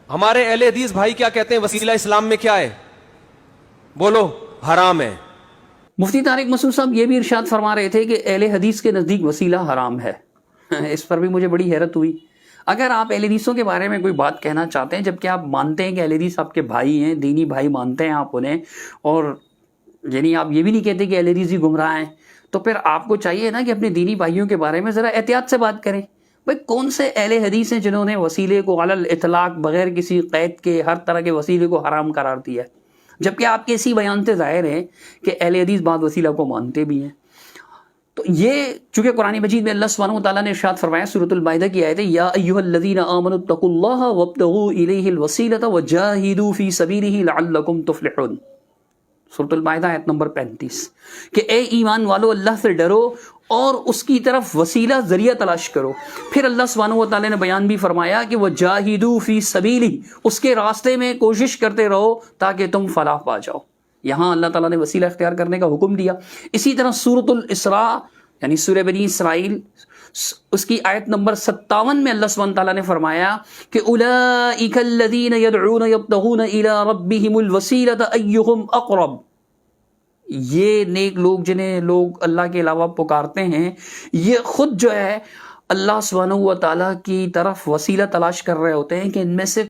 ہمارے اہل حدیث بھائی کیا کہتے ہیں؟ وسیلہ اسلام میں کیا ہے؟ بولو، حرام ہے۔ مفتی طارق مسعود صاحب یہ بھی ارشاد فرما رہے تھے کہ اہل حدیث کے نزدیک وسیلہ حرام ہے۔ اس پر بھی مجھے بڑی حیرت ہوئی۔ اگر آپ اہل حدیثوں کے بارے میں کوئی بات کہنا چاہتے ہیں، جبکہ آپ مانتے ہیں کہ اہل حدیث آپ کے بھائی ہیں، دینی بھائی مانتے ہیں آپ انہیں، اور یعنی آپ یہ بھی نہیں کہتے کہ اہل حدیث ہی گمراہ ہیں، تو پھر آپ کو چاہیے نا کہ اپنے دینی بھائیوں کے بارے میں ذرا احتیاط سے بات کریں۔ بھائی کون سے اہل حدیث ہیں جنہوں نے وسیلے کو علی الاطلاق بغیر کسی قید کے ہر طرح کے وسیلے کو حرام قرار دیا ہے؟ جبکہ آپ کے اسی بیان سے ظاہر ہے کہ اہل حدیث بعض وسیلہ کو مانتے بھی ہیں۔ تو یہ چونکہ قرآن مجید میں اللہ سبحانہ و تعالیٰ نے ارشاد فرمایا، سورۃ المائدہ کی آیت ہے، یا ایھا الذین آمنوا اتقوا اللہ وابتغوا الیہ الوسیلۃ وجاہدوا فی سبیلہ لعلکم تفلحون۔ سورۃ المائدہ آیت نمبر 35، کہ اے ایمان والو اللہ سے ڈرو اور اس کی طرف وسیلہ ذریعہ تلاش کرو۔ پھر اللہ سبحانہ و تعالیٰ نے بیان بھی فرمایا کہ وجاہدوا فی سبیلہ، اس کے راستے میں کوشش کرتے رہو تاکہ تم فلاح پا جاؤ۔ یہاں اللہ تعالیٰ نے وسیلہ اختیار کرنے کا حکم دیا۔ اسی طرح سورۃ الاسراء یعنی سورہ بنی اسرائیل، اس کی آیت نمبر 57 میں اللہ سبحانہ تعالیٰ نے فرمایا کہ اولئک الذین یدعون یبتغون الی ربہم الوسیلۃ ایہم اقرب، یہ نیک لوگ جنہیں لوگ اللہ کے علاوہ پکارتے ہیں، یہ خود جو ہے اللہ سبحانہ و تعالیٰ کی طرف وسیلہ تلاش کر رہے ہوتے ہیں کہ ان میں سے